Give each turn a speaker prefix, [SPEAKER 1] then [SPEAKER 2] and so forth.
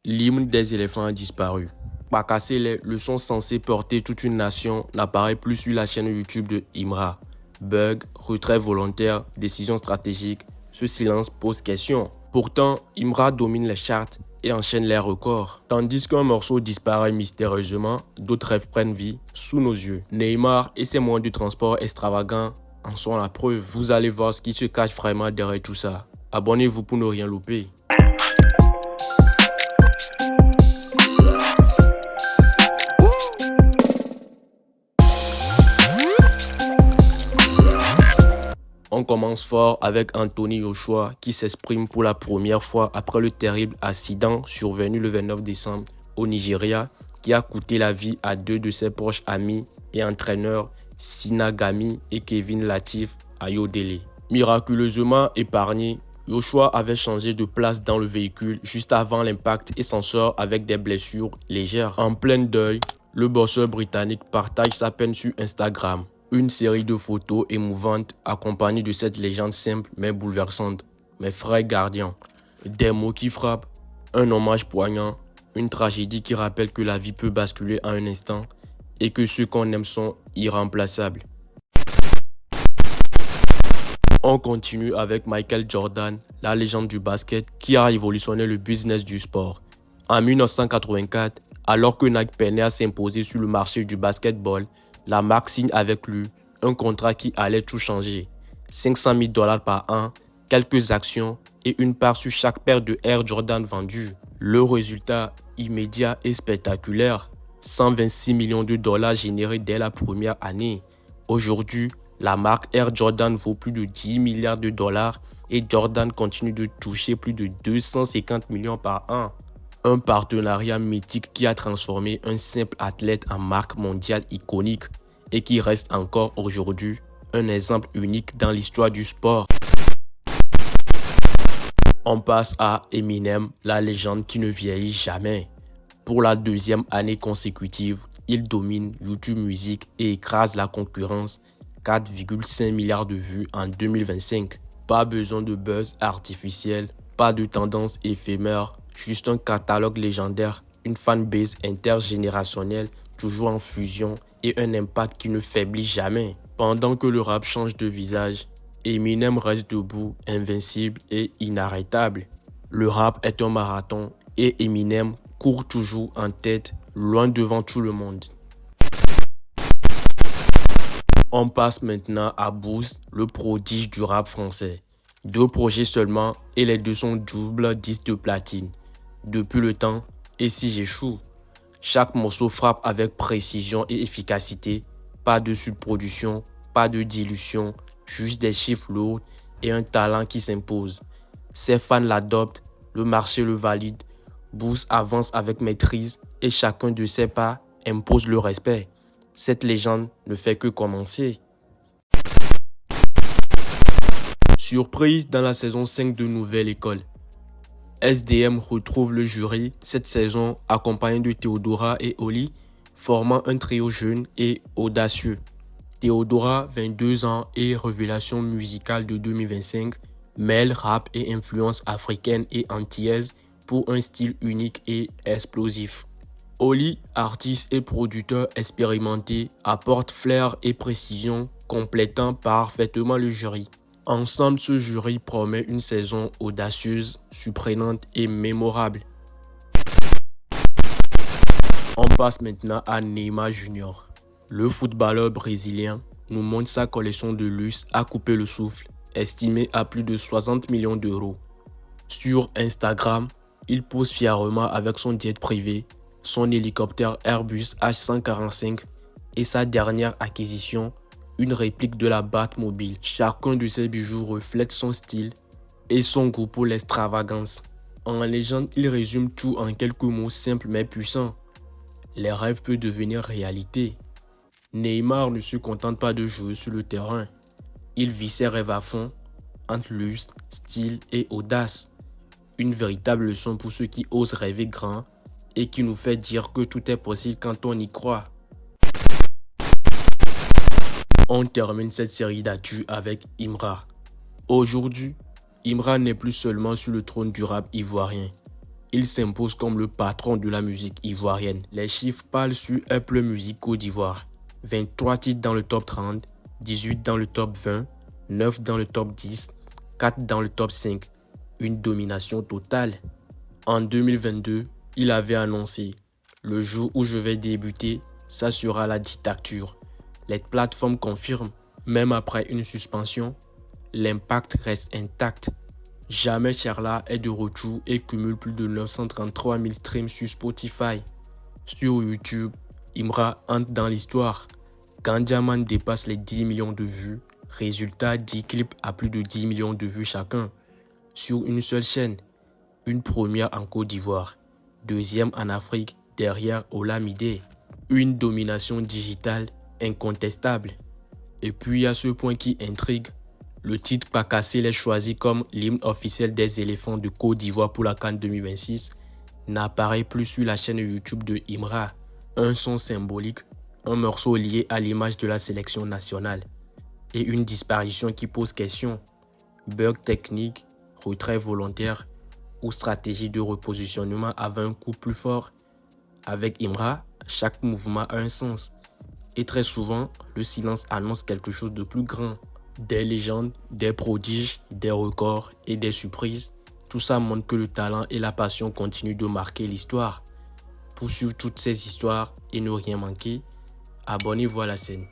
[SPEAKER 1] L'hymne des éléphants a disparu. Pakasele, le son censé porter toute une nation, n'apparaît plus sur la chaîne YouTube de Imra. Bug, retrait volontaire, décision stratégique, ce silence pose question. Pourtant, Imra domine les charts et enchaîne les records. Tandis qu'un morceau disparaît mystérieusement, d'autres rêves prennent vie sous nos yeux. Neymar et ses moyens de transport extravagants en sont la preuve. Vous allez voir ce qui se cache vraiment derrière tout ça. Abonnez-vous pour ne rien louper. On commence fort avec Anthony Joshua qui s'exprime pour la première fois après le terrible accident survenu le 29 décembre au Nigeria qui a coûté la vie à deux de ses proches amis et entraîneurs Sina Gami et Kevin Latif Ayodele. Miraculeusement épargné, Joshua avait changé de place dans le véhicule juste avant l'impact et s'en sort avec des blessures légères. En plein deuil, le boxeur britannique partage sa peine sur Instagram. Une série de photos émouvantes accompagnées de cette légende simple mais bouleversante. Mes frères gardiens, des mots qui frappent, un hommage poignant, une tragédie qui rappelle que la vie peut basculer en un instant et que ceux qu'on aime sont irremplaçables. On continue avec Michael Jordan, la légende du basket qui a révolutionné le business du sport. En 1984, alors que Nike peinait à s'imposer sur le marché du basketball, la marque signe avec lui un contrat qui allait tout changer. $500 000 par an, quelques actions et une part sur chaque paire de Air Jordan vendue. Le résultat immédiat et spectaculaire, $126 millions générés dès la première année. Aujourd'hui, la marque Air Jordan vaut plus de $10 milliards et Jordan continue de toucher plus de 250 millions par an. Un partenariat mythique qui a transformé un simple athlète en marque mondiale iconique et qui reste encore aujourd'hui un exemple unique dans l'histoire du sport. On passe à Eminem, la légende qui ne vieillit jamais. Pour la deuxième année consécutive, il domine YouTube Music et écrase la concurrence, 4,5 milliards de vues en 2025. Pas besoin de buzz artificiel, pas de tendance éphémère, juste un catalogue légendaire, une fanbase intergénérationnelle toujours en fusion et un impact qui ne faiblit jamais. Pendant que le rap change de visage, Eminem reste debout, invincible et inarrêtable. Le rap est un marathon et Eminem court toujours en tête, loin devant tout le monde. On passe maintenant à Boost, le prodige du rap français. 2 projets seulement et les 2 sont double disque de platine. Depuis le temps, et si j'échoue? Chaque morceau frappe avec précision et efficacité, pas de surproduction, pas de dilution, juste des chiffres lourds et un talent qui s'impose. Ses fans l'adoptent, le marché le valide, Boost avance avec maîtrise et chacun de ses pas impose le respect. Cette légende ne fait que commencer. Surprise dans la saison 5 de Nouvelle École. SDM retrouve le jury cette saison accompagné de Théodora et Oli, formant un trio jeune et audacieux. Théodora, 22 ans et révélation musicale de 2025, mêle rap et influences africaines et antillaises pour un style unique et explosif. Oli, artiste et producteur expérimenté, apporte flair et précision, complétant parfaitement le jury. Ensemble, ce jury promet une saison audacieuse, surprenante et mémorable. On passe maintenant à Neymar Jr. Le footballeur brésilien nous montre sa collection de luxe à couper le souffle, estimée à plus de 60 millions d'euros. Sur Instagram, il pose fièrement avec son jet privé, son hélicoptère Airbus H145 et sa dernière acquisition, une réplique de la Batmobile. Chacun de ces bijoux reflète son style et son goût pour l'extravagance. En légende, il résume tout en quelques mots simples mais puissants. Les rêves peuvent devenir réalité. Neymar ne se contente pas de jouer sur le terrain. Il vit ses rêves à fond, entre luxe, style et audace. Une véritable leçon pour ceux qui osent rêver grand et qui nous fait dire que tout est possible quand on y croit. On termine cette série d'actu avec Imra. Aujourd'hui, Imra n'est plus seulement sur le trône du rap ivoirien. il s'impose comme le patron de la musique ivoirienne. Les chiffres parlent sur Apple Music Côte d'Ivoire. 23 titres dans le top 30, 18 dans le top 20, 9 dans le top 10, 4 dans le top 5. Une domination totale. En 2022, il avait annoncé « Le jour où je vais débuter, ça sera la dictature ». Les plateformes confirment, même après une suspension, l'impact reste intact. Jamais Charla est de retour et cumule plus de 933 000 streams sur Spotify. Sur YouTube, Imra entre dans l'histoire. Gandiaman dépasse les 10 millions de vues. Résultat, 10 clips à plus de 10 millions de vues chacun. Sur une seule chaîne. Une première en Côte d'Ivoire. Deuxième en Afrique, derrière Olamide. Une domination digitale incontestable. Et puis il y a ce point qui intrigue. Le titre Pakassel est choisi comme l'hymne officiel des éléphants de Côte d'Ivoire pour la CAN 2026 n'apparaît plus sur la chaîne YouTube de Imra. Un son symbolique, un morceau lié à l'image de la sélection nationale et une disparition qui pose question. Bug technique, retrait volontaire ou stratégie de repositionnement avait un coup plus fort. Avec Imra, chaque mouvement a un sens et très souvent, le silence annonce quelque chose de plus grand. Des légendes, des prodiges, des records et des surprises. Tout ça montre que le talent et la passion continuent de marquer l'histoire. Pour suivre toutes ces histoires et ne rien manquer, abonnez-vous à la chaîne.